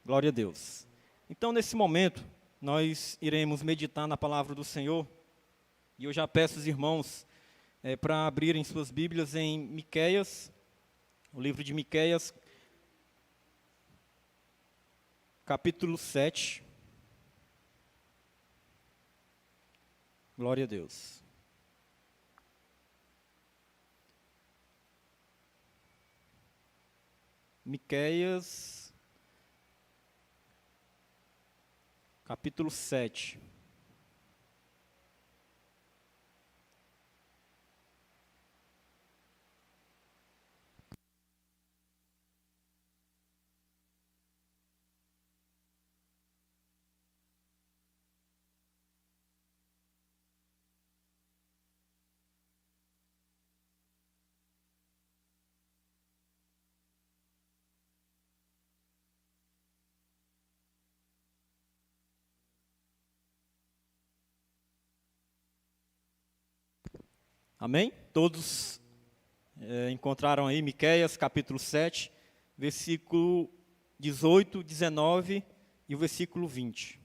Glória a Deus. Então, nesse momento, nós iremos meditar na palavra do Senhor. E eu já peço os irmãos para abrirem suas Bíblias em Miqueias, o livro de Miqueias, capítulo 7. Glória a Deus. Miqueias, capítulo 7. Amém? Todos encontraram aí Miqueias, capítulo 7, versículo 18, 19 e o versículo 20.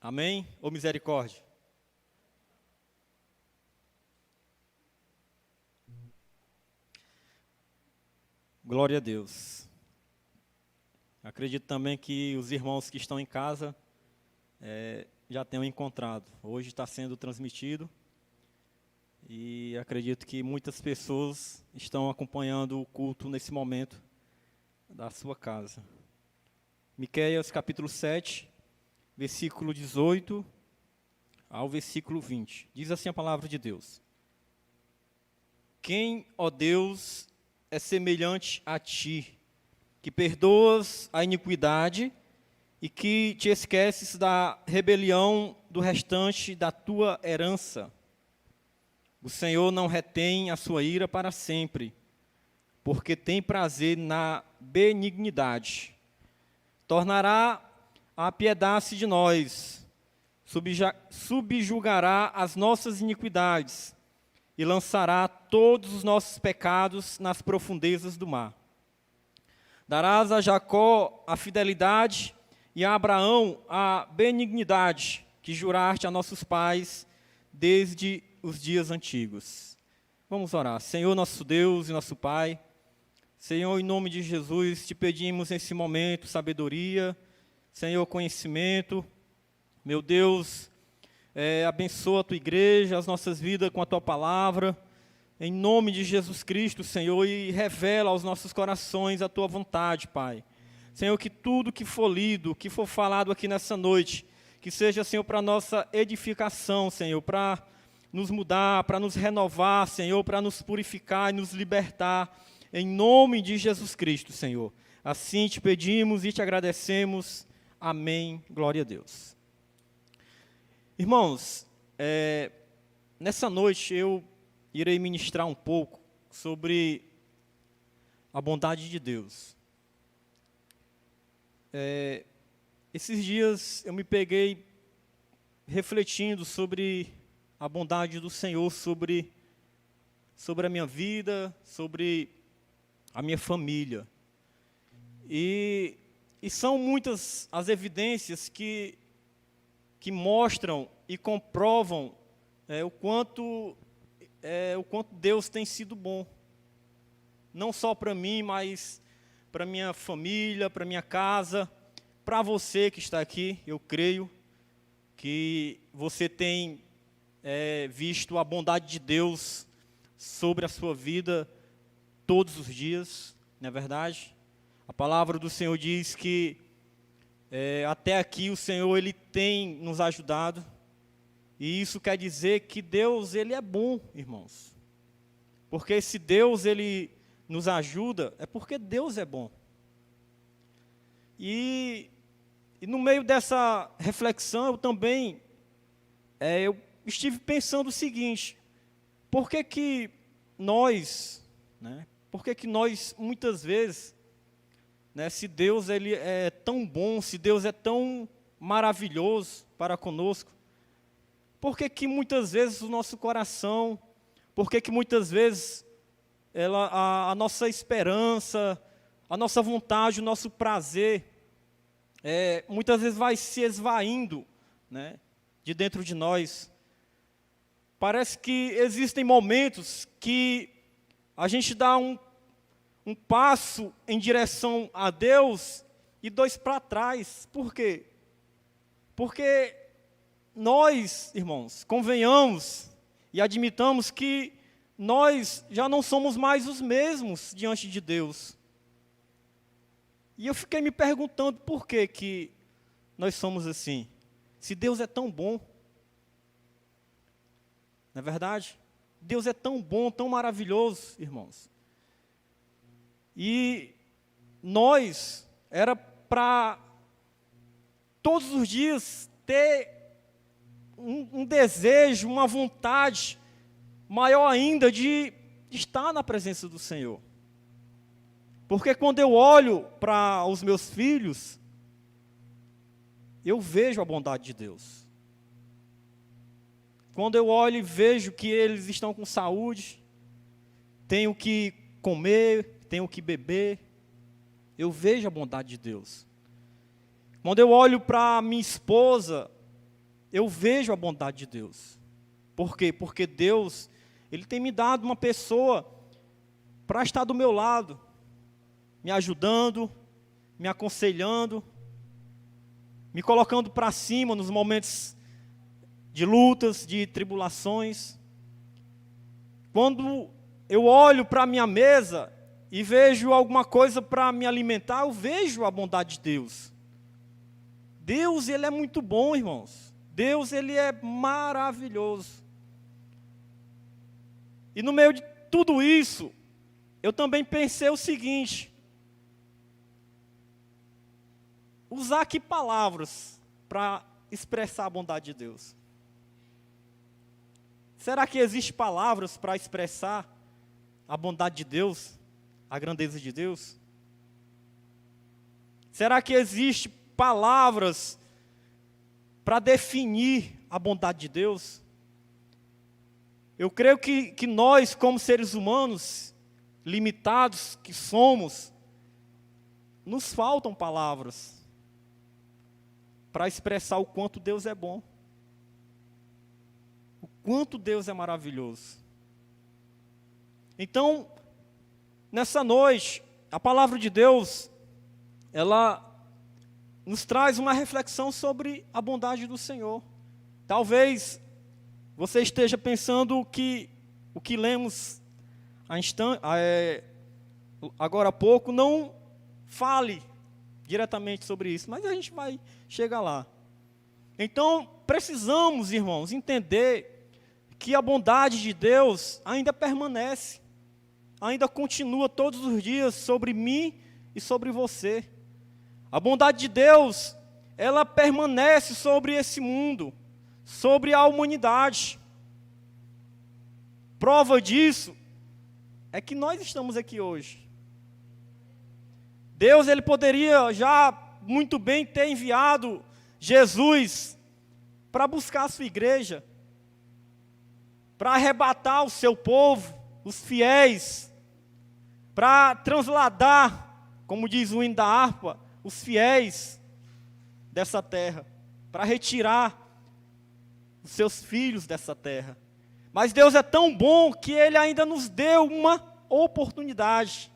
Amém? Ou misericórdia? Glória a Deus. Acredito também que os irmãos que estão em casa já tenham encontrado. Hoje está sendo transmitido e acredito que muitas pessoas estão acompanhando o culto nesse momento da sua casa. Miqueias capítulo 7, versículo 18 ao versículo 20. Diz assim a palavra de Deus: Quem, ó Deus, é semelhante a ti, que perdoas a iniquidade e que te esqueces da rebelião do restante da tua herança. O Senhor não retém a sua ira para sempre, porque tem prazer na benignidade. Tornará a apiedar-se de nós, subjugará as nossas iniquidades e lançará todos os nossos pecados nas profundezas do mar. Darás a Jacó a fidelidade e a Abraão a benignidade que juraste a nossos pais desde os dias antigos. Vamos orar. Senhor, nosso Deus e nosso Pai, Senhor, em nome de Jesus, te pedimos nesse momento sabedoria, Senhor, conhecimento. Meu Deus, abençoa a tua igreja, as nossas vidas com a tua palavra, em nome de Jesus Cristo, Senhor, e revela aos nossos corações a tua vontade, Pai. Senhor, que tudo que for lido, que for falado aqui nessa noite, que seja, Senhor, para nossa edificação, Senhor, para nos mudar, para nos renovar, Senhor, para nos purificar e nos libertar, em nome de Jesus Cristo, Senhor. Assim te pedimos e te agradecemos. Amém. Glória a Deus. Irmãos, nessa noite eu irei ministrar um pouco sobre a bondade de Deus. Esses dias eu me peguei refletindo sobre a bondade do Senhor, sobre a minha vida, sobre a minha família. E são muitas as evidências que mostram e comprovam o quanto Deus tem sido bom. Não só para mim, mas para minha família, para minha casa, para você que está aqui. Eu creio que você tem visto a bondade de Deus sobre a sua vida todos os dias, não é verdade? A palavra do Senhor diz que até aqui o Senhor ele tem nos ajudado, e isso quer dizer que Deus ele é bom, irmãos. Porque se Deus ele nos ajuda, é porque Deus é bom. E no meio dessa reflexão eu também eu estive pensando o seguinte: por que nós, por que nós muitas vezes, se Deus ele é tão bom, se Deus é tão maravilhoso para conosco? Por que que muitas vezes o nosso coração, por que que muitas vezes a nossa esperança, a nossa vontade, o nosso prazer, muitas vezes vai se esvaindo, né, de dentro de nós? Parece que existem momentos que a gente dá um passo em direção a Deus e dois para trás. Por quê? Porque nós, irmãos, convenhamos e admitamos que nós já não somos mais os mesmos diante de Deus. E eu fiquei me perguntando por que que nós somos assim. Se Deus é tão bom, não é verdade? Deus é tão bom, tão maravilhoso, irmãos. E nós, era para todos os dias ter um desejo, uma vontade maior ainda de estar na presença do Senhor. Porque quando eu olho para os meus filhos, eu vejo a bondade de Deus. Quando eu olho e vejo que eles estão com saúde, têm o que comer, têm o que beber, eu vejo a bondade de Deus. Quando eu olho para minha esposa, eu vejo a bondade de Deus. Por quê? Porque Deus, Ele tem me dado uma pessoa para estar do meu lado, me ajudando, me aconselhando, me colocando para cima nos momentos de lutas, de tribulações. Quando eu olho para a minha mesa e vejo alguma coisa para me alimentar, eu vejo a bondade de Deus. Deus, Ele é muito bom, irmãos. Deus, Ele é maravilhoso. E no meio de tudo isso, eu também pensei o seguinte: usar que palavras para expressar a bondade de Deus? Será que existem palavras para expressar a bondade de Deus, a grandeza de Deus? Será que existem palavras para definir a bondade de Deus? Eu creio que nós, como seres humanos, limitados que somos, nos faltam palavras para expressar o quanto Deus é bom, o quanto Deus é maravilhoso. Então, nessa noite, a palavra de Deus, ela nos traz uma reflexão sobre a bondade do Senhor. Talvez você esteja pensando que o que lemos agora há pouco não fale diretamente sobre isso, mas a gente vai chegar lá. Então, precisamos, irmãos, entender que a bondade de Deus ainda permanece, ainda continua todos os dias sobre mim e sobre você. A bondade de Deus, ela permanece sobre esse mundo, sobre a humanidade. Prova disso é que nós estamos aqui hoje. Deus, Ele poderia já muito bem ter enviado Jesus para buscar a sua igreja, para arrebatar o seu povo, os fiéis, para transladar, como diz o hino da harpa, os fiéis dessa terra, para retirar os seus filhos dessa terra. Mas Deus é tão bom que Ele ainda nos deu uma oportunidade.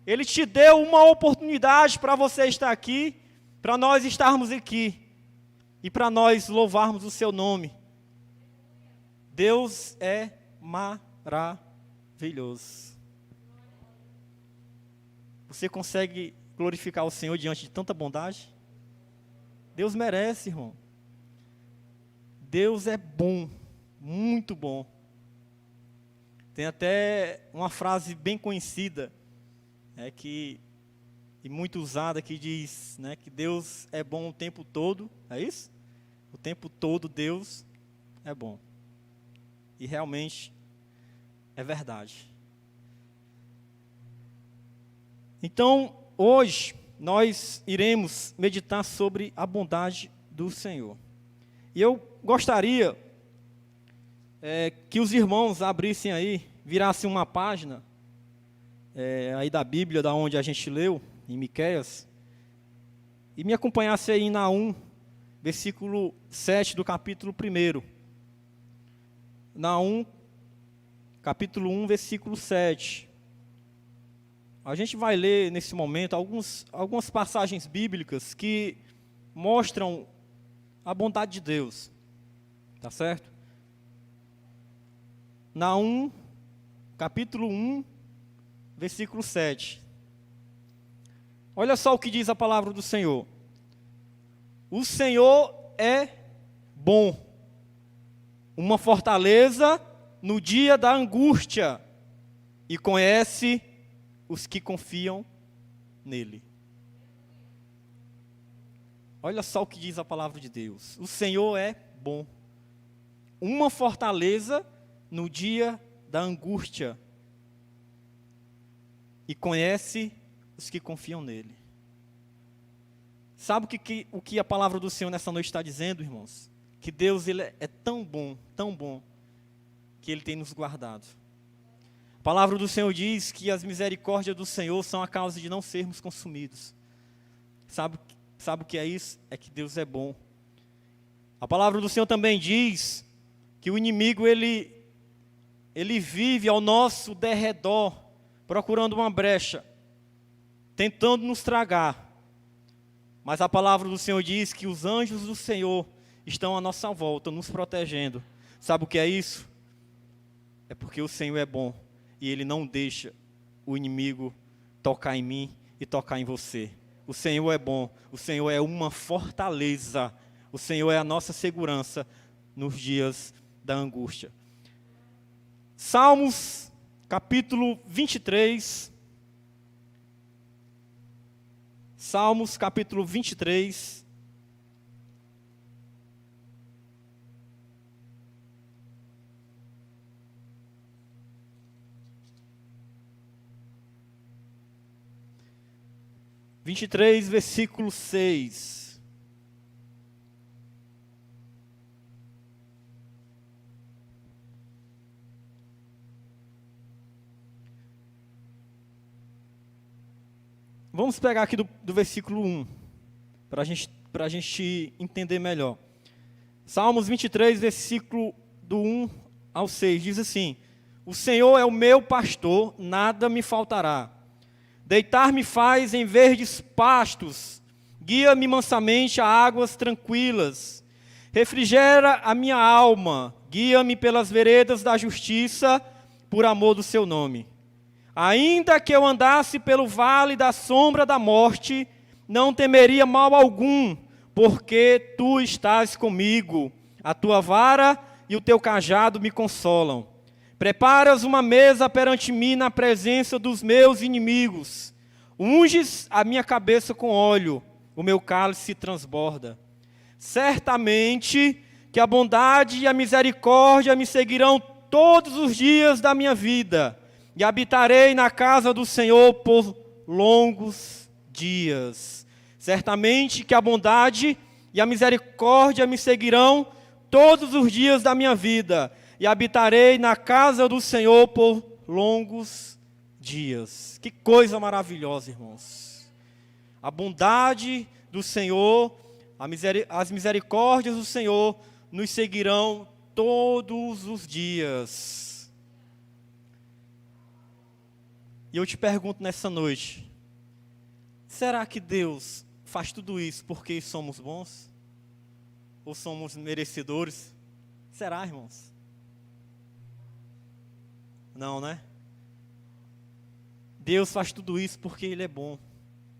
Ele te deu uma oportunidade para você estar aqui, para nós estarmos aqui e para nós louvarmos o seu nome. Deus é maravilhoso. Você consegue glorificar o Senhor diante de tanta bondade? Deus merece, irmão. Deus é bom, muito bom. Tem até uma frase bem conhecida, e muito usada, que diz, né, que Deus é bom o tempo todo. É isso? O tempo todo Deus é bom. E realmente é verdade. Então, hoje, nós iremos meditar sobre a bondade do Senhor. E eu gostaria que os irmãos abrissem aí, virassem uma página aí da Bíblia, da onde a gente leu, em Miqueias, e me acompanhasse aí em Naum, versículo 7 do capítulo 1. Naum, capítulo 1, versículo 7. A gente vai ler nesse momento algumas passagens bíblicas que mostram a bondade de Deus. Tá certo? Naum, capítulo 1, versículo 7. Olha só o que diz a palavra do Senhor. O Senhor é bom, uma fortaleza no dia da angústia, e conhece os que confiam nele. Olha só o que diz a palavra de Deus. O Senhor é bom, uma fortaleza no dia da angústia, e conhece os que confiam nele. Sabe o que a palavra do Senhor nessa noite está dizendo, irmãos? Que Deus ele é tão bom, que Ele tem nos guardado. A palavra do Senhor diz que as misericórdias do Senhor são a causa de não sermos consumidos. Sabe o que é isso? É que Deus é bom. A palavra do Senhor também diz que o inimigo ele vive ao nosso derredor, procurando uma brecha, tentando nos tragar. Mas a palavra do Senhor diz que os anjos do Senhor estão à nossa volta, nos protegendo. Sabe o que é isso? É porque o Senhor é bom e Ele não deixa o inimigo tocar em mim e tocar em você. O Senhor é bom, o Senhor é uma fortaleza, o Senhor é a nossa segurança nos dias da angústia. Salmos, capítulo 23. Salmos, capítulo 23. Versículo 6. Vamos pegar aqui do versículo 1, para a gente entender melhor. Salmos 23, versículo do 1 ao 6, diz assim: O Senhor é o meu pastor, nada me faltará. Deitar-me faz em verdes pastos, guia-me mansamente a águas tranquilas. Refrigera a minha alma, guia-me pelas veredas da justiça, por amor do seu nome. Ainda que eu andasse pelo vale da sombra da morte, não temeria mal algum, porque tu estás comigo. A tua vara e o teu cajado me consolam. Preparas uma mesa perante mim na presença dos meus inimigos. Unges a minha cabeça com óleo, o meu cálice se transborda. Certamente que a bondade e a misericórdia me seguirão todos os dias da minha vida, e habitarei na casa do Senhor por longos dias. Certamente que a bondade e a misericórdia me seguirão todos os dias da minha vida, e habitarei na casa do Senhor por longos dias. Que coisa maravilhosa, irmãos. A bondade do Senhor, as misericórdias do Senhor nos seguirão todos os dias. E eu te pergunto nessa noite, será que Deus faz tudo isso porque somos bons? Ou somos merecedores? Será, irmãos? Não, né? Deus faz tudo isso porque Ele é bom.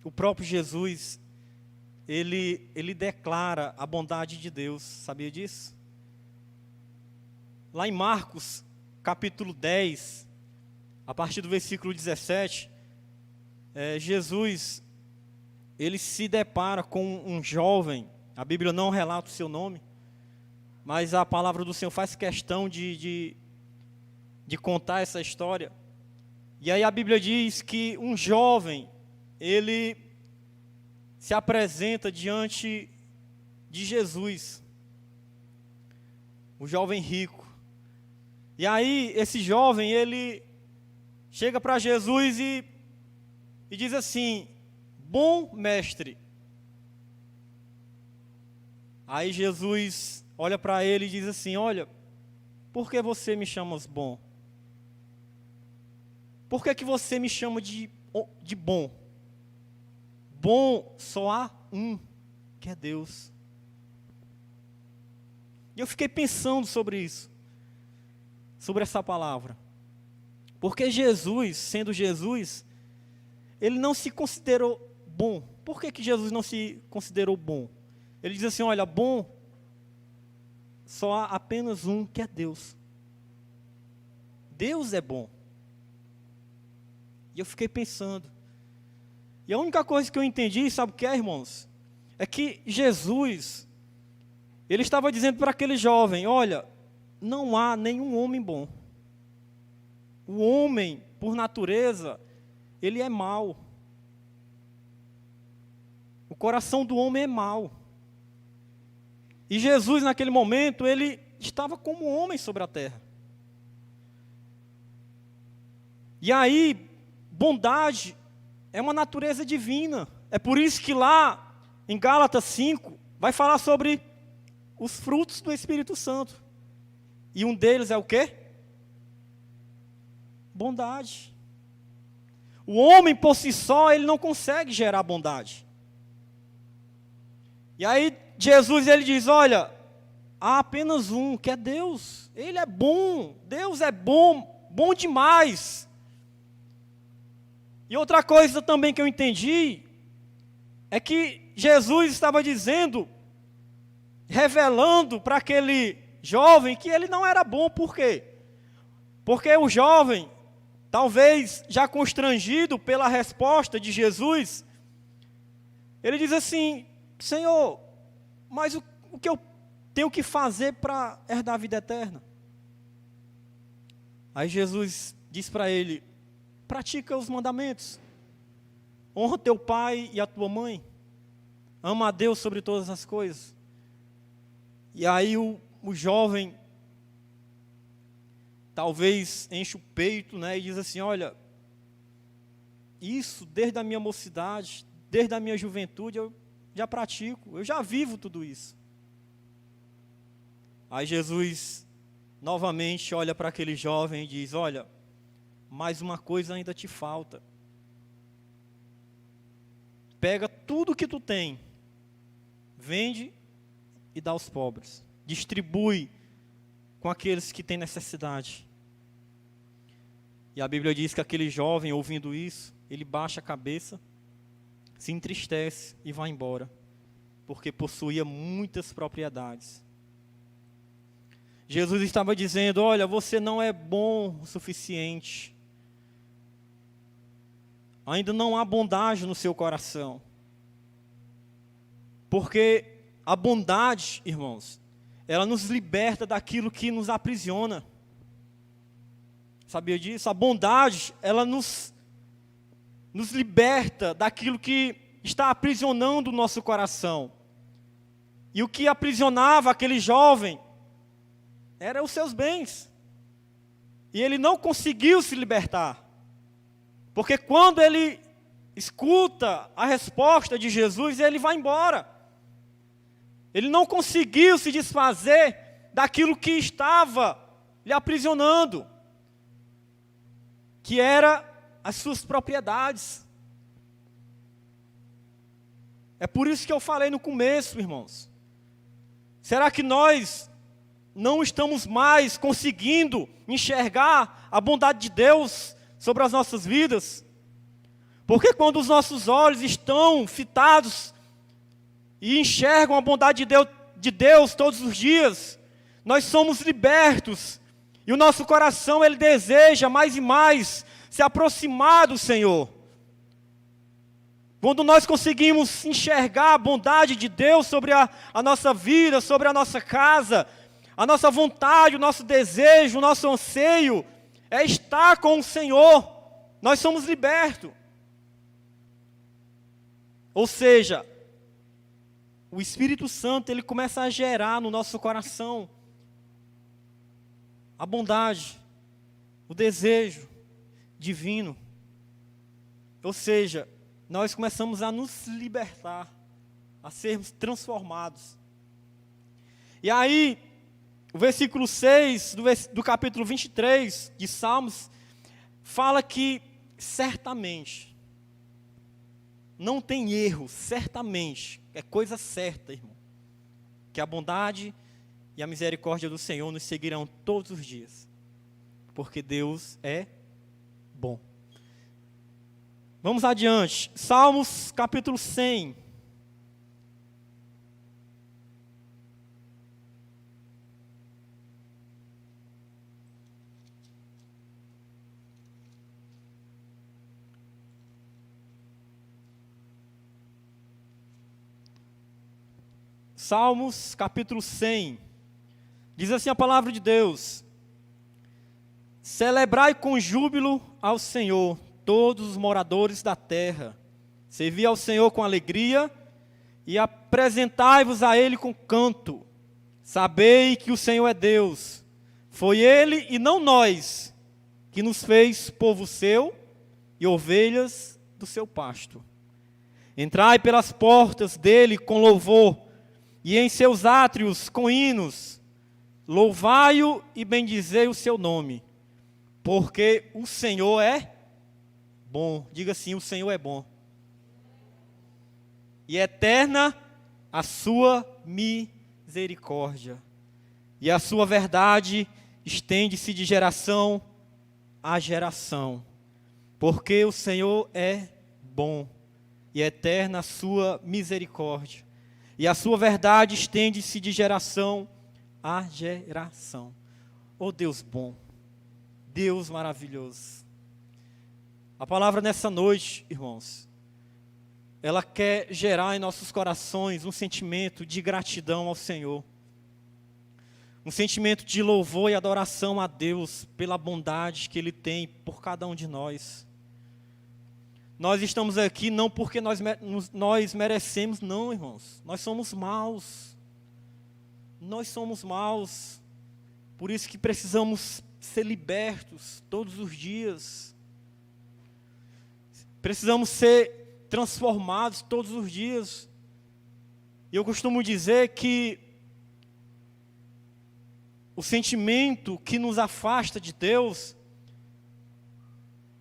O próprio Jesus, Ele declara a bondade de Deus. Sabia disso? Lá em Marcos, capítulo 10, a partir do versículo 17, Jesus, ele se depara com um jovem. A Bíblia não relata o seu nome, mas a palavra do Senhor faz questão de contar essa história. E aí a Bíblia diz que um jovem, ele se apresenta diante de Jesus, o jovem rico. E aí, esse jovem, ele chega para Jesus e diz assim: bom mestre. Aí Jesus olha para ele e diz assim: olha, por que você me chamas bom? Por que você me chama de bom? Bom só há um, que é Deus. E eu fiquei pensando sobre isso, sobre essa palavra. Porque Jesus, sendo Jesus, ele não se considerou bom. Por que Jesus não se considerou bom? Ele diz assim: olha, bom só há apenas um, que é Deus. Deus é bom. E eu fiquei pensando. E a única coisa que eu entendi, sabe o que é, irmãos? É que Jesus, ele estava dizendo para aquele jovem: olha, não há nenhum homem bom. O homem, por natureza, ele é mau. O coração do homem é mau. E Jesus, naquele momento, ele estava como homem sobre a terra. E aí, bondade é uma natureza divina. É por isso que lá, em Gálatas 5, vai falar sobre os frutos do Espírito Santo. E um deles é o quê? Bondade. O homem, por si só, ele não consegue gerar bondade. E aí, Jesus, ele diz: olha, há apenas um, que é Deus. Ele é bom. Deus é bom, bom demais. E outra coisa também que eu entendi é que Jesus estava dizendo, revelando para aquele jovem que ele não era bom. Por quê? Porque o jovem, talvez já constrangido pela resposta de Jesus, ele diz assim: Senhor, mas o que eu tenho que fazer para herdar a vida eterna? Aí Jesus diz para ele: pratica os mandamentos. Honra teu pai e a tua mãe. Ama a Deus sobre todas as coisas. E aí o jovem talvez enche o peito, né, e diz assim: olha, isso desde a minha mocidade, desde a minha juventude eu já pratico, eu já vivo tudo isso. Aí Jesus novamente olha para aquele jovem e diz: olha, mas uma coisa ainda te falta. Pega tudo que tu tem, vende e dá aos pobres. Distribui com aqueles que têm necessidade. E a Bíblia diz que aquele jovem, ouvindo isso, ele baixa a cabeça, se entristece e vai embora, porque possuía muitas propriedades. Jesus estava dizendo: olha, você não é bom o suficiente. Ainda não há bondade no seu coração. Porque a bondade, irmãos, ela nos liberta daquilo que nos aprisiona. Sabia disso? A bondade, ela nos liberta daquilo que está aprisionando o nosso coração. E o que aprisionava aquele jovem eram os seus bens. E ele não conseguiu se libertar. Porque quando ele escuta a resposta de Jesus, ele vai embora. Ele não conseguiu se desfazer daquilo que estava lhe aprisionando, que era as suas propriedades. É por isso que eu falei no começo, irmãos. Será que nós não estamos mais conseguindo enxergar a bondade de Deus sobre as nossas vidas? Porque quando os nossos olhos estão fitados e enxergam a bondade de Deus todos os dias, nós somos libertos. E o nosso coração, ele deseja mais e mais se aproximar do Senhor. Quando nós conseguimos enxergar a bondade de Deus sobre a nossa vida, sobre a nossa casa, a nossa vontade, o nosso desejo, o nosso anseio é estar com o Senhor, nós somos libertos. Ou seja, o Espírito Santo, ele começa a gerar no nosso coração a bondade, o desejo divino. Ou seja, nós começamos a nos libertar, a sermos transformados. E aí, o versículo 6 do capítulo 23 de Salmos, fala que certamente, não tem erro, certamente, é coisa certa, irmão, que a bondade e a misericórdia do Senhor nos seguirão todos os dias, porque Deus é bom. Vamos adiante, Salmos capítulo 100. Salmos capítulo 100, diz assim a palavra de Deus: celebrai com júbilo ao Senhor, todos os moradores da terra, servi ao Senhor com alegria e apresentai-vos a Ele com canto, sabei que o Senhor é Deus, foi Ele e não nós, que nos fez povo seu e ovelhas do seu pasto. Entrai pelas portas dele com louvor, e em seus átrios com hinos, louvai-o e bendizei o seu nome, porque o Senhor é bom. Diga assim: o Senhor é bom. E eterna a sua misericórdia, e a sua verdade estende-se de geração a geração, porque o Senhor é bom, e eterna a sua misericórdia, e a sua verdade estende-se de geração a geração. Oh Deus bom, Deus maravilhoso. A palavra nessa noite, irmãos, ela quer gerar em nossos corações um sentimento de gratidão ao Senhor. Um sentimento de louvor e adoração a Deus pela bondade que Ele tem por cada um de nós. Nós estamos aqui não porque nós merecemos, não, irmãos. Nós somos maus. Nós somos maus. Por isso que precisamos ser libertos todos os dias. Precisamos ser transformados todos os dias. E eu costumo dizer que o sentimento que nos afasta de Deus,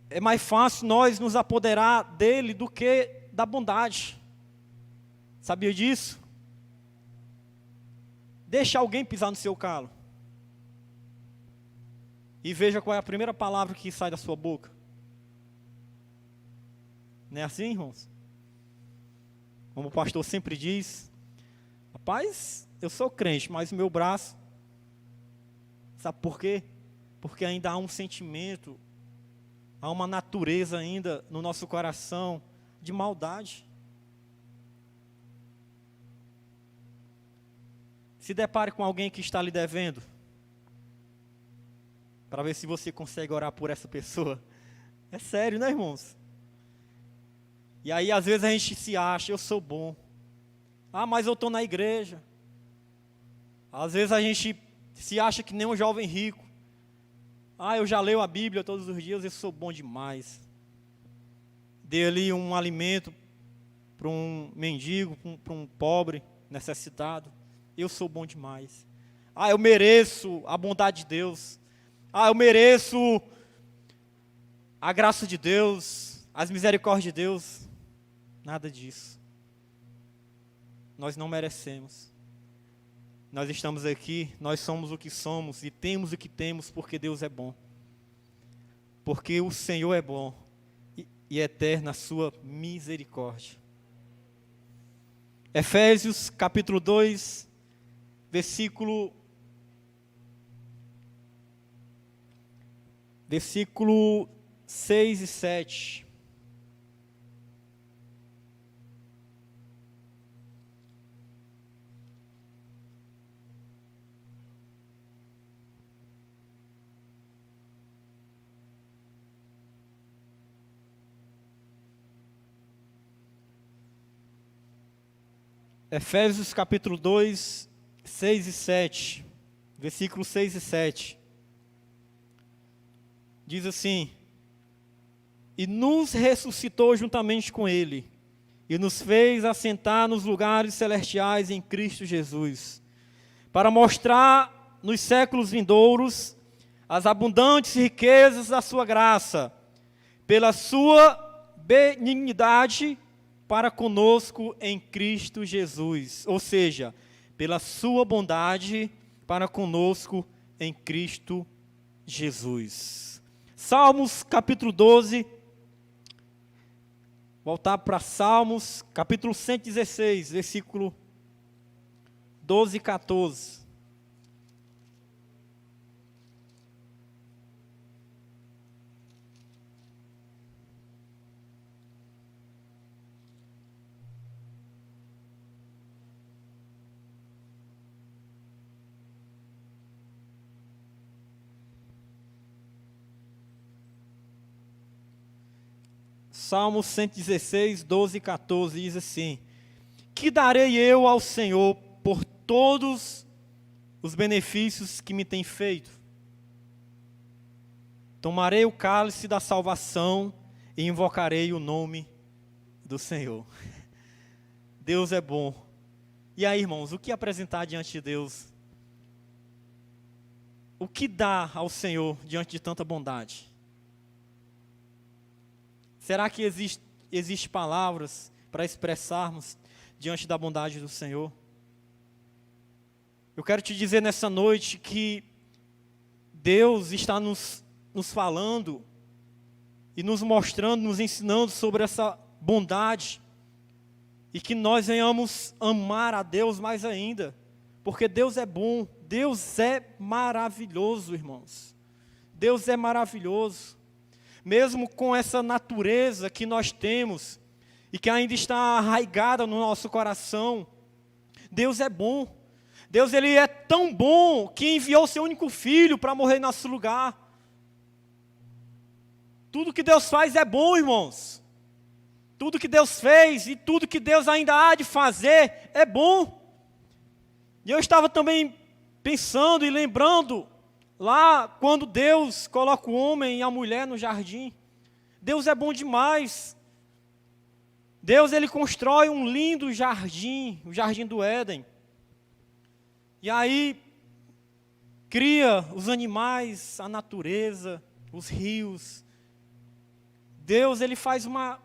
é mais fácil nós nos apoderar dele do que da bondade. Sabia disso? Deixa alguém pisar no seu calo. E veja qual é a primeira palavra que sai da sua boca. Não é assim, irmãos? Como o pastor sempre diz: rapaz, eu sou crente, mas o meu braço, sabe por quê? Porque ainda há um sentimento, há uma natureza ainda no nosso coração de maldade. Se depare com alguém que está lhe devendo, para ver se você consegue orar por essa pessoa. É sério, né, irmãos? E aí, às vezes, a gente se acha: eu sou bom. Ah, mas eu estou na igreja. Às vezes, a gente se acha que nem um jovem rico. Ah, eu já leio a Bíblia todos os dias, eu sou bom demais. Dei ali um alimento para um mendigo, para um pobre, necessitado. Eu sou bom demais. Ah, eu mereço a bondade de Deus. Ah, eu mereço a graça de Deus, as misericórdias de Deus. Nada disso. Nós não merecemos. Nós estamos aqui, nós somos o que somos e temos o que temos porque Deus é bom. Porque o Senhor é bom e eterna a sua misericórdia. Efésios capítulo 2, versículo 6 e 7. Efésios capítulo 2, 6 e 7, versículos 6 e 7. Diz assim: e nos ressuscitou juntamente com Ele, e nos fez assentar nos lugares celestiais em Cristo Jesus, para mostrar nos séculos vindouros as abundantes riquezas da sua graça, pela sua benignidade para conosco em Cristo Jesus. Ou seja, pela sua bondade para conosco em Cristo Jesus. Salmos capítulo 12. Voltar para Salmos capítulo 116, versículo 12 e 14. Salmo 116, 12 e 14 diz assim: que darei eu ao Senhor por todos os benefícios que me tem feito? Tomarei o cálice da salvação e invocarei o nome do Senhor. Deus é bom. E aí, irmãos, o que apresentar diante de Deus? O que dar ao Senhor diante de tanta bondade? Será que existe palavras para expressarmos diante da bondade do Senhor? Eu quero te dizer nessa noite que Deus está nos falando e nos mostrando, nos ensinando sobre essa bondade, e que nós venhamos amar a Deus mais ainda, porque Deus é bom, Deus é maravilhoso, irmãos. Deus é maravilhoso. Mesmo com essa natureza que nós temos e que ainda está arraigada no nosso coração, Deus é bom. Deus, Ele é tão bom que enviou o seu único filho para morrer em nosso lugar. Tudo que Deus faz é bom, irmãos. Tudo que Deus fez e tudo que Deus ainda há de fazer é bom. E eu estava também pensando e lembrando lá, quando Deus coloca o homem e a mulher no jardim, Deus é bom demais. Deus, Ele constrói um lindo jardim, o jardim do Éden. E aí, cria os animais, a natureza, os rios. Deus, Ele faz uma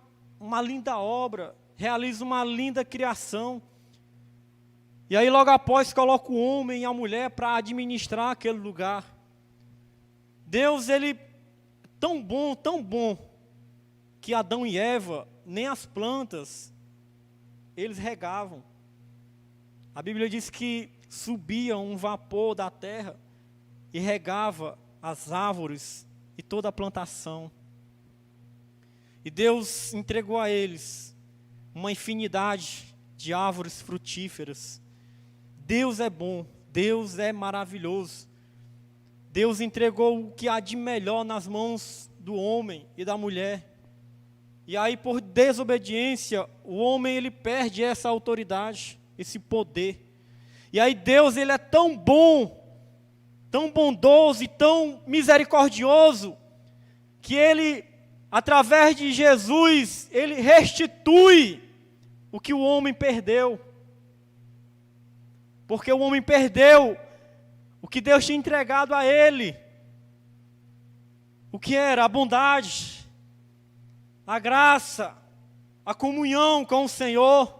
linda obra, realiza uma linda criação. E aí, logo após, coloca o homem e a mulher para administrar aquele lugar. Deus, Ele é tão bom, que Adão e Eva, nem as plantas, eles regavam. A Bíblia diz que subia um vapor da terra e regava as árvores e toda a plantação. E Deus entregou a eles uma infinidade de árvores frutíferas. Deus é bom, Deus é maravilhoso. Deus entregou o que há de melhor nas mãos do homem e da mulher. E aí, por desobediência, o homem, ele perde essa autoridade, esse poder. E aí Deus, Ele é tão bom, tão bondoso e tão misericordioso, que Ele, através de Jesus, Ele restitui o que o homem perdeu. Porque o homem perdeu o que Deus tinha entregado a ele. O que era? A bondade, a graça, a comunhão com o Senhor.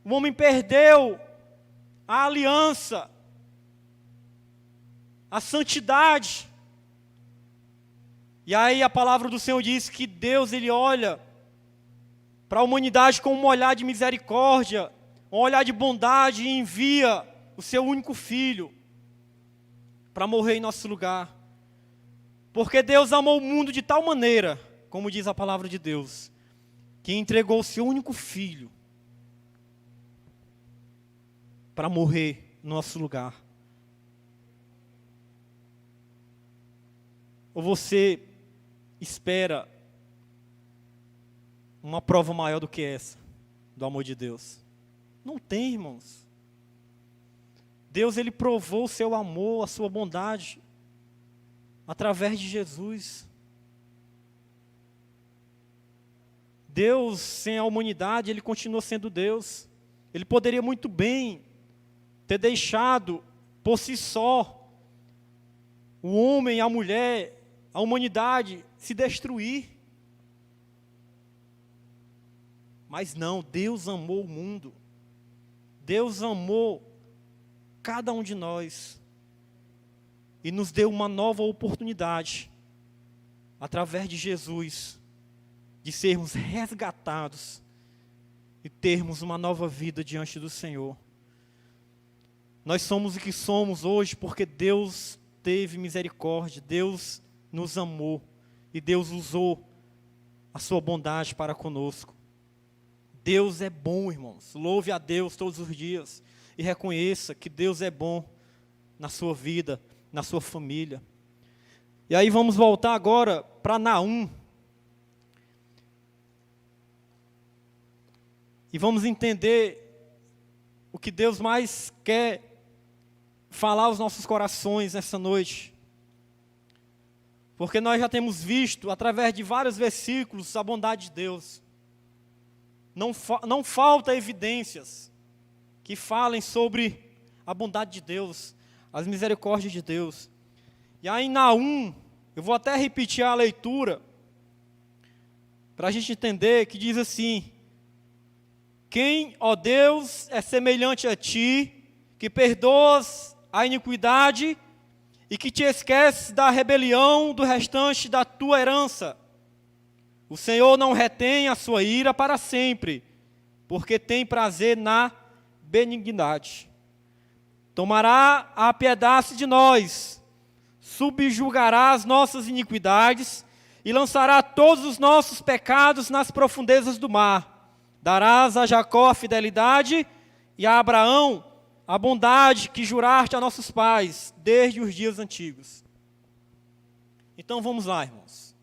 O homem perdeu a aliança, a santidade. E aí a palavra do Senhor diz que Deus, Ele olha para a humanidade com um olhar de misericórdia, um olhar de bondade, e envia o seu único filho para morrer em nosso lugar. Porque Deus amou o mundo de tal maneira, como diz a palavra de Deus, que entregou o seu único filho para morrer no nosso lugar. Ou você espera uma prova maior do que essa, do amor de Deus? Não tem, irmãos. Deus, Ele provou o seu amor, a sua bondade, através de Jesus. Deus, sem a humanidade, Ele continua sendo Deus. Ele poderia muito bem ter deixado, por si só, o homem, a mulher, a humanidade se destruir. Mas não, Deus amou o mundo. Deus amou cada um de nós e nos deu uma nova oportunidade, através de Jesus, de sermos resgatados e termos uma nova vida diante do Senhor. Nós somos o que somos hoje porque Deus teve misericórdia, Deus nos amou e Deus usou a sua bondade para conosco. Deus é bom, irmãos. Louve a Deus todos os dias e reconheça que Deus é bom na sua vida, na sua família. E aí vamos voltar agora para Naum. E vamos entender o que Deus mais quer falar aos nossos corações nessa noite. Porque nós já temos visto, através de vários versículos, a bondade de Deus. Não falta evidências que falem sobre a bondade de Deus, as misericórdias de Deus. E aí em Naum, eu vou até repetir a leitura, para a gente entender, que diz assim: quem, ó Deus, é semelhante a ti, que perdoas a iniquidade e que te esqueces da rebelião do restante da tua herança. O Senhor não retém a sua ira para sempre, porque tem prazer na benignidade. Tomará a piedade de nós, subjugará as nossas iniquidades e lançará todos os nossos pecados nas profundezas do mar. Darás a Jacó a fidelidade e a Abraão a bondade que juraste a nossos pais desde os dias antigos. Então vamos lá, irmãos.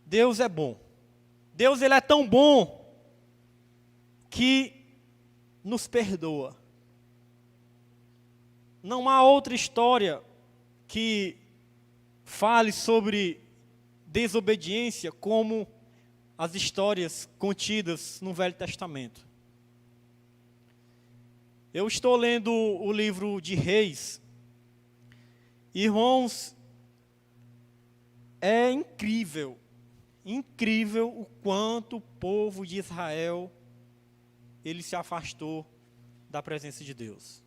Deus é bom. Deus, Ele é tão bom que nos perdoa. Não há outra história que fale sobre desobediência como as histórias contidas no Velho Testamento. Eu estou lendo o livro de Reis. Irmãos, é incrível o quanto o povo de Israel, ele se afastou da presença de Deus.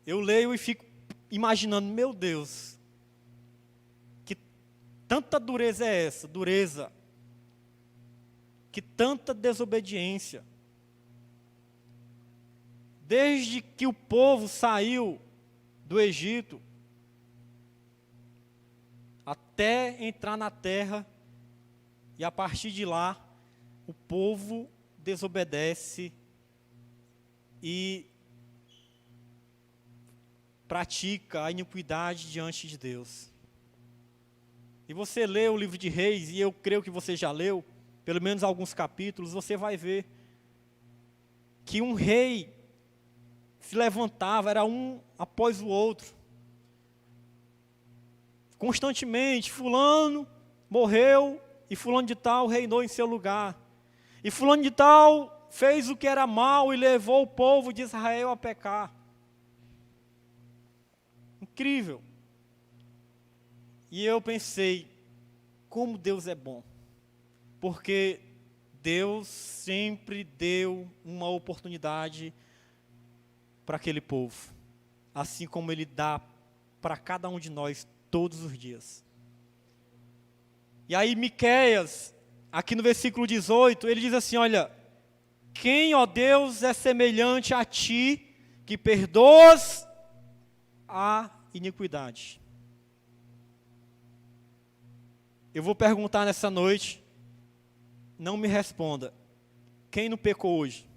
Eu leio e fico imaginando, meu Deus, que tanta dureza é essa, que tanta desobediência. Desde que o povo saiu do Egito, até entrar na terra, e a partir de lá, o povo desobedece e pratica a iniquidade diante de Deus. E você lê o livro de Reis, e eu creio que você já leu, pelo menos alguns capítulos, você vai ver que um rei se levantava, era um após o outro. Constantemente, fulano morreu e fulano de tal reinou em seu lugar. E fulano de tal fez o que era mal e levou o povo de Israel a pecar. Incrível. E eu pensei, como Deus é bom. Porque Deus sempre deu uma oportunidade para aquele povo. Assim como Ele dá para cada um de nós todos os dias. E aí Miqueias, aqui no versículo 18, ele diz assim, olha, quem, ó Deus, é semelhante a ti, que perdoas a iniquidade. Eu vou perguntar nessa noite, não me responda, quem não pecou hoje?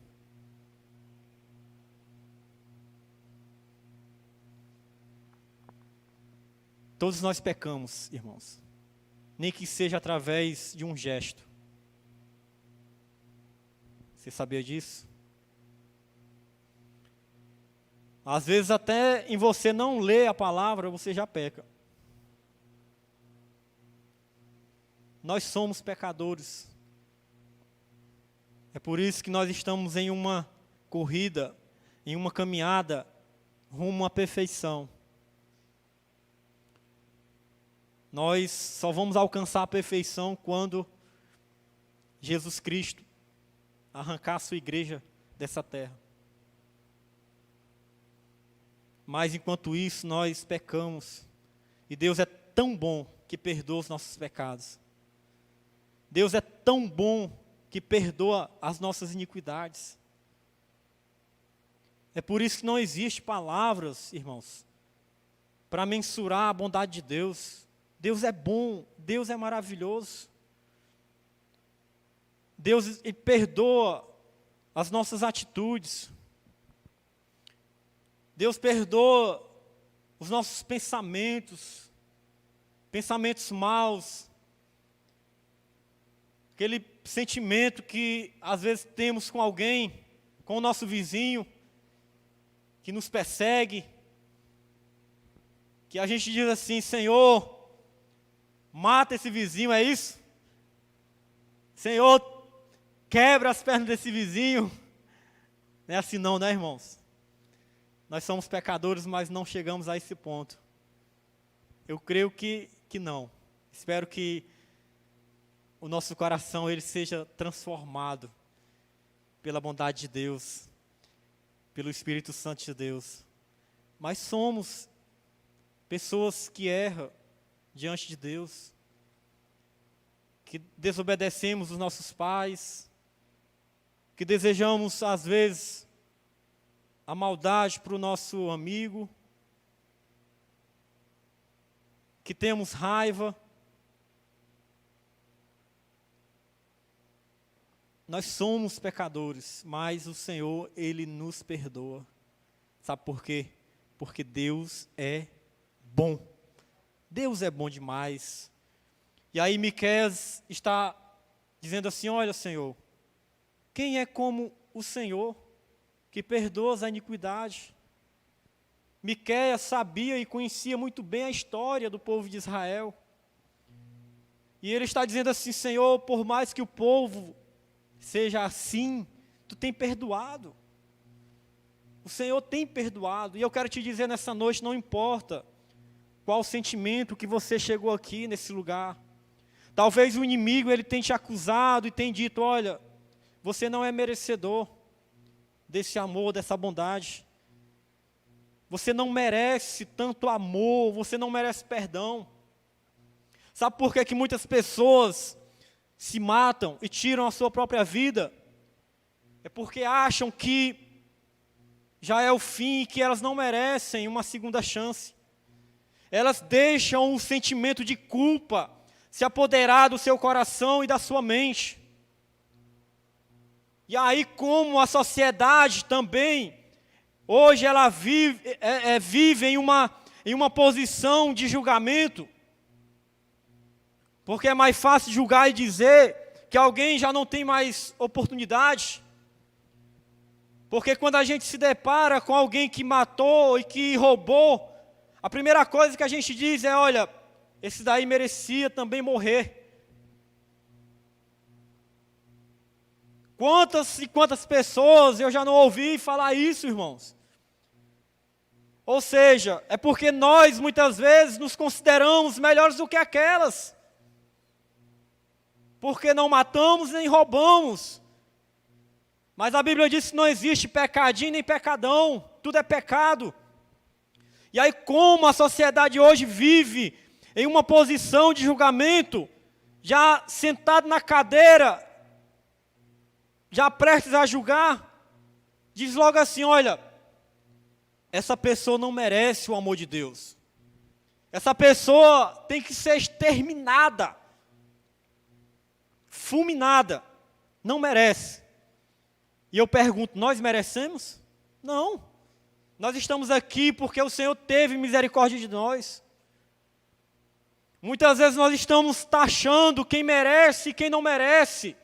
Todos nós pecamos, irmãos, nem que seja através de um gesto. Você sabia disso? Às vezes até em você não ler a palavra, você já peca. Nós somos pecadores. É por isso que nós estamos em uma corrida, em uma caminhada rumo à perfeição. Nós só vamos alcançar a perfeição quando Jesus Cristo arrancar a sua igreja dessa terra. Mas enquanto isso, nós pecamos. E Deus é tão bom que perdoa os nossos pecados. Deus é tão bom que perdoa as nossas iniquidades. É por isso que não existe palavras, irmãos, para mensurar a bondade de Deus. Deus é bom, Deus é maravilhoso. Deus ele perdoa as nossas atitudes. Deus perdoa os nossos pensamentos, pensamentos maus, aquele sentimento que às vezes temos com alguém, com o nosso vizinho, que nos persegue, que a gente diz assim: Senhor, mata esse vizinho, é isso? Senhor, quebra as pernas desse vizinho. Não é assim não, né, irmãos? Nós somos pecadores, mas não chegamos a esse ponto. Eu creio que não. Espero que o nosso coração ele seja transformado pela bondade de Deus, pelo Espírito Santo de Deus. Mas somos pessoas que erram diante de Deus, que desobedecemos os nossos pais, que desejamos às vezes a maldade para o nosso amigo, que temos raiva. Nós somos pecadores, mas o Senhor, Ele nos perdoa. Sabe por quê? Porque Deus é bom. Deus é bom demais. E aí Miqueias está dizendo assim: olha, Senhor, quem é como o Senhor, que perdoa a iniquidade? Miqueias sabia e conhecia muito bem a história do povo de Israel. E ele está dizendo assim: Senhor, por mais que o povo seja assim, tu tem perdoado. O Senhor tem perdoado. E eu quero te dizer nessa noite, não importa qual o sentimento que você chegou aqui nesse lugar. Talvez o inimigo ele tenha te acusado e tenha dito: olha, você não é merecedor desse amor, dessa bondade. Você não merece tanto amor, você não merece perdão. Sabe por que muitas pessoas se matam e tiram a sua própria vida? É porque acham que já é o fim e que elas não merecem uma segunda chance. Elas deixam um sentimento de culpa se apoderar do seu coração e da sua mente. E aí, como a sociedade também, hoje ela vive em uma posição de julgamento, porque é mais fácil julgar e dizer que alguém já não tem mais oportunidade. Porque quando a gente se depara com alguém que matou e que roubou, a primeira coisa que a gente diz é: olha, esse daí merecia também morrer. Quantas e quantas pessoas eu já não ouvi falar isso, irmãos? Ou seja, é porque nós muitas vezes nos consideramos melhores do que aquelas. Porque não matamos nem roubamos. Mas a Bíblia diz que não existe pecadinho nem pecadão, tudo é pecado. E aí, como a sociedade hoje vive em uma posição de julgamento, já sentado na cadeira, já prestes a julgar, diz logo assim: olha, essa pessoa não merece o amor de Deus. Essa pessoa tem que ser exterminada, fulminada, não merece. E eu pergunto: nós merecemos? Não. Nós estamos aqui porque o Senhor teve misericórdia de nós. Muitas vezes nós estamos taxando quem merece e quem não merece.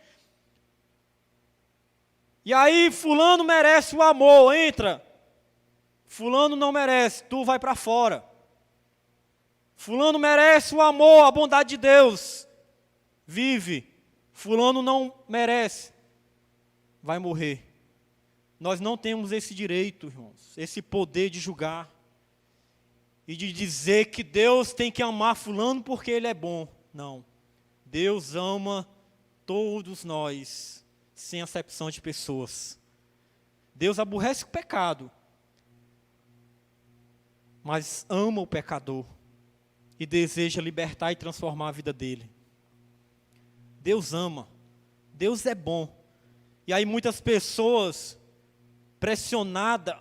E aí fulano merece o amor, entra. Fulano não merece, tu vai para fora. Fulano merece o amor, a bondade de Deus, vive. Fulano não merece, vai morrer. Nós não temos esse direito, irmãos, esse poder de julgar e de dizer que Deus tem que amar fulano porque ele é bom. Não. Deus ama todos nós, sem acepção de pessoas. Deus aborrece o pecado, mas ama o pecador e deseja libertar e transformar a vida dele. Deus ama, Deus é bom. E aí muitas pessoas, pressionadas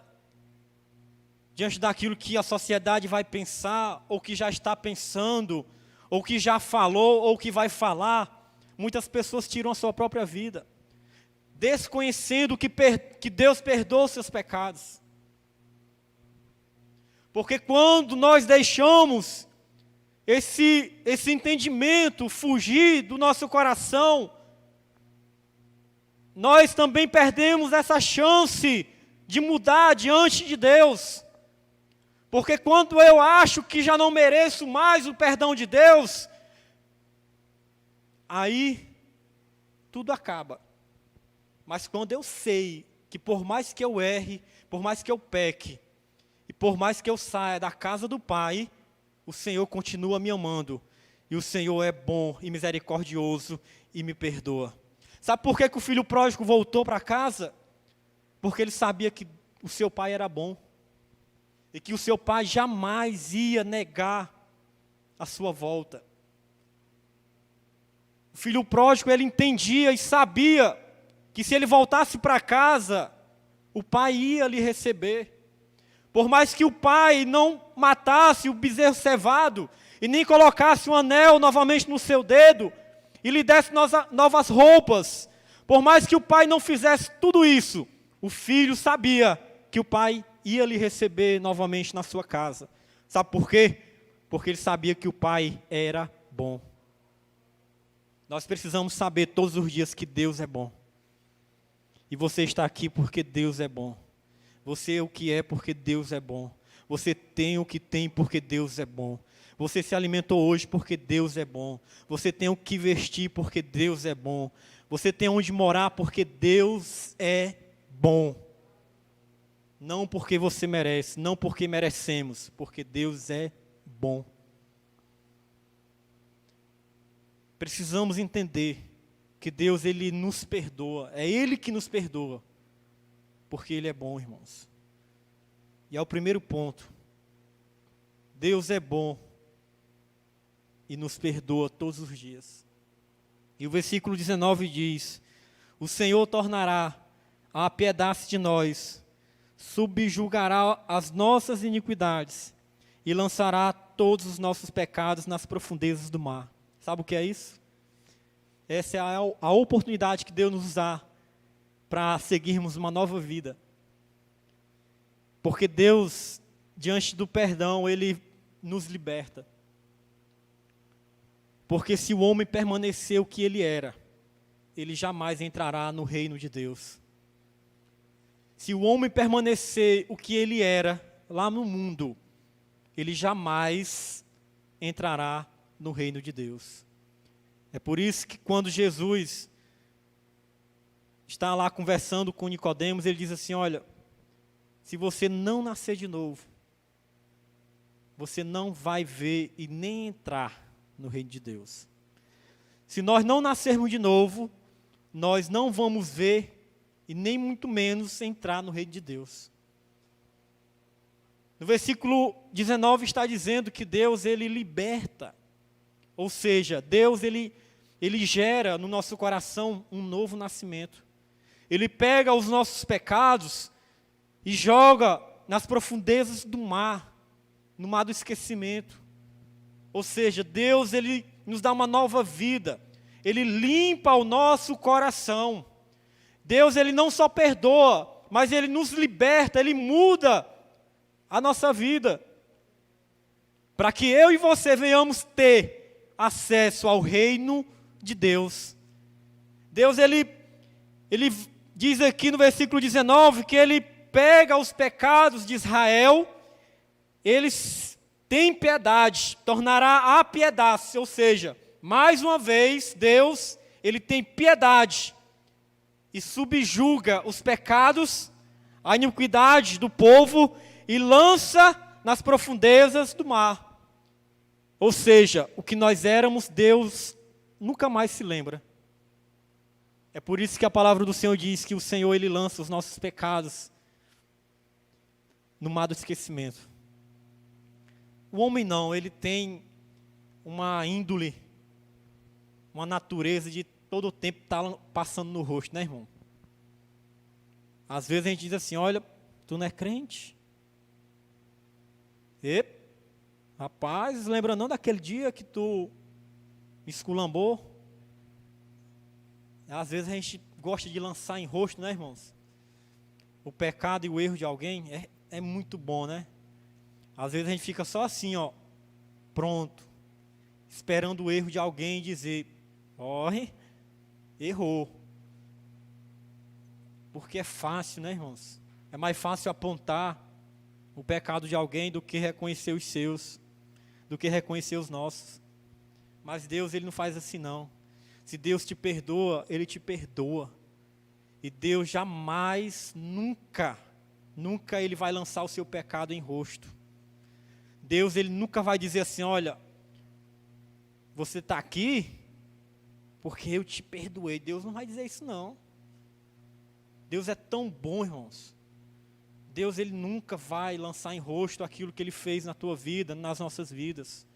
diante daquilo que a sociedade vai pensar, ou que já está pensando, ou que já falou, ou que vai falar, muitas pessoas tiram a sua própria vida, desconhecendo que Deus perdoa os seus pecados. Porque quando nós deixamos esse entendimento fugir do nosso coração, nós também perdemos essa chance de mudar diante de Deus. Porque quando eu acho que já não mereço mais o perdão de Deus, aí tudo acaba. Mas quando eu sei que por mais que eu erre, por mais que eu peque, e por mais que eu saia da casa do Pai, o Senhor continua me amando. E o Senhor é bom e misericordioso e me perdoa. Sabe por que o filho pródigo voltou para casa? Porque ele sabia que o seu pai era bom. E que o seu pai jamais ia negar a sua volta. O filho pródigo, ele entendia e sabia que se ele voltasse para casa, o pai ia lhe receber. Por mais que o pai não matasse o bezerro cevado, e nem colocasse um anel novamente no seu dedo, e lhe desse novas roupas, por mais que o pai não fizesse tudo isso, o filho sabia que o pai ia lhe receber novamente na sua casa. Sabe por quê? Porque ele sabia que o pai era bom. Nós precisamos saber todos os dias que Deus é bom. E você está aqui porque Deus é bom. Você é o que é porque Deus é bom. Você tem o que tem porque Deus é bom. Você se alimentou hoje porque Deus é bom. Você tem o que vestir porque Deus é bom. Você tem onde morar porque Deus é bom. Não porque você merece, não porque merecemos, porque Deus é bom. Precisamos entender que Deus, Ele nos perdoa. É Ele que nos perdoa. Porque Ele é bom, irmãos. E é o primeiro ponto. Deus é bom e nos perdoa todos os dias. E o versículo 19 diz: o Senhor tornará a apiedar-se de nós, subjugará as nossas iniquidades e lançará todos os nossos pecados nas profundezas do mar. Sabe o que é isso? Essa é a oportunidade que Deus nos dá para seguirmos uma nova vida. Porque Deus, diante do perdão, Ele nos liberta. Porque se o homem permanecer o que ele era, ele jamais entrará no reino de Deus. Se o homem permanecer o que ele era lá no mundo, ele jamais entrará no reino de Deus. É por isso que quando Jesus está lá conversando com Nicodemos, ele diz assim: olha, se você não nascer de novo, você não vai ver e nem entrar no reino de Deus. Se nós não nascermos de novo, nós não vamos ver e nem muito menos entrar no reino de Deus. No versículo 19 está dizendo que Deus, Ele liberta. Ou seja, Deus, Ele gera no nosso coração um novo nascimento. Ele pega os nossos pecados e joga nas profundezas do mar, no mar do esquecimento. Ou seja, Deus, Ele nos dá uma nova vida. Ele limpa o nosso coração. Deus, Ele não só perdoa, mas Ele nos liberta, Ele muda a nossa vida. Para que eu e você venhamos ter acesso ao reino de Deus. Deus, Ele diz aqui no versículo 19 que ele pega os pecados de Israel, ele tem piedade, tornará a piedade, ou seja, mais uma vez, Deus, ele tem piedade e subjuga os pecados, a iniquidade do povo e lança nas profundezas do mar. Ou seja, o que nós éramos, Deus nunca mais se lembra. É por isso que a palavra do Senhor diz que o Senhor, ele lança os nossos pecados no mar do esquecimento. O homem não, ele tem uma índole, uma natureza de todo o tempo estar passando no rosto, né, irmão? Às vezes a gente diz assim, olha, tu não é crente? Rapaz, lembra não daquele dia que tu me esculambou? Às vezes a gente gosta de lançar em rosto, né, irmãos? O pecado e o erro de alguém é muito bom, né? Às vezes a gente fica só assim, ó, pronto, esperando o erro de alguém e dizer, olha, errou. Porque é fácil, né, irmãos? É mais fácil apontar o pecado de alguém do que reconhecer os seus, do que reconhecer os nossos. Mas Deus, ele não faz assim, não. Se Deus te perdoa, ele te perdoa. E Deus jamais, nunca ele vai lançar o seu pecado em rosto. Deus, ele nunca vai dizer assim, olha, você está aqui porque eu te perdoei. Deus não vai dizer isso, não. Deus é tão bom, irmãos. Deus, ele nunca vai lançar em rosto aquilo que ele fez na tua vida, nas nossas vidas.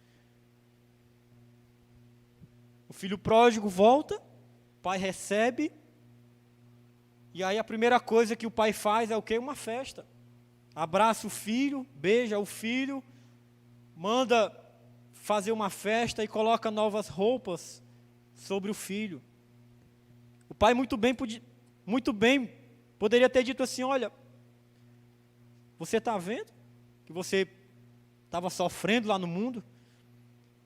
O filho pródigo volta, o pai recebe, e aí a primeira coisa que o pai faz é o quê? Uma festa. Abraça o filho, beija o filho, manda fazer uma festa e coloca novas roupas sobre o filho. O pai muito bem poderia ter dito assim, olha, você está vendo que você estava sofrendo lá no mundo?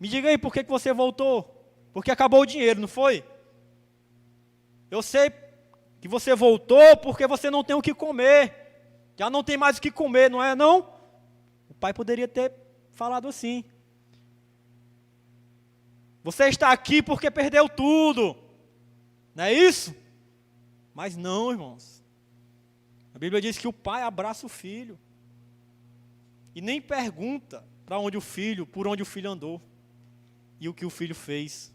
Me diga aí, por que você voltou? Porque acabou o dinheiro, não foi? Eu sei que você voltou porque você não tem o que comer. Já não tem mais o que comer, não é não? O pai poderia ter falado assim. Você está aqui porque perdeu tudo. Não é isso? Mas não, irmãos. A Bíblia diz que o pai abraça o filho. E nem pergunta por onde o filho andou. E o que o filho fez.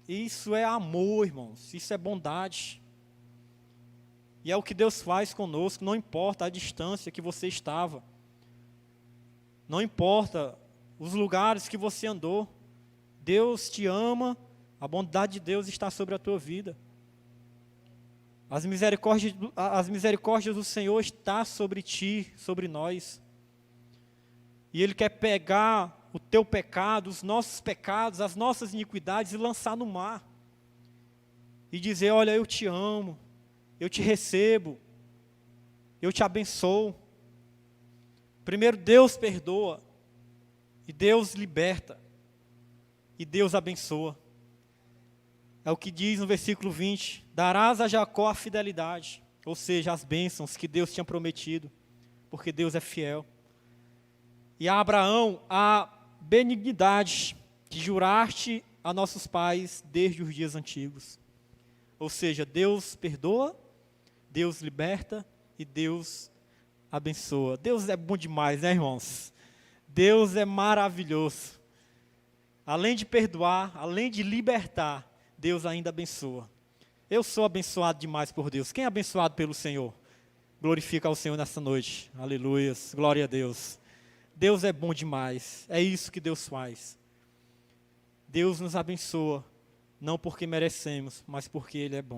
Isso é amor, irmãos. Isso é bondade. E é o que Deus faz conosco. Não importa a distância que você estava. Não importa os lugares que você andou. Deus te ama. A bondade de Deus está sobre a tua vida. As misericórdias do Senhor estão sobre ti, sobre nós. E Ele quer pegar o teu pecado, os nossos pecados, as nossas iniquidades e lançar no mar. E dizer, olha, eu te amo, eu te recebo, eu te abençoo. Primeiro Deus perdoa, e Deus liberta, e Deus abençoa. É o que diz no versículo 20, darás a Jacó a fidelidade, ou seja, as bênçãos que Deus tinha prometido, porque Deus é fiel. E a Abraão a benignidade que juraste a nossos pais desde os dias antigos. Ou seja, Deus perdoa, Deus liberta e Deus abençoa. Deus é bom demais, né, irmãos? Deus é maravilhoso. Além de perdoar, além de libertar, Deus ainda abençoa. Eu sou abençoado demais por Deus. Quem é abençoado pelo Senhor? Glorifica ao Senhor nessa noite. Aleluias, glória a Deus. Deus é bom demais, é isso que Deus faz. Deus nos abençoa, não porque merecemos, mas porque Ele é bom.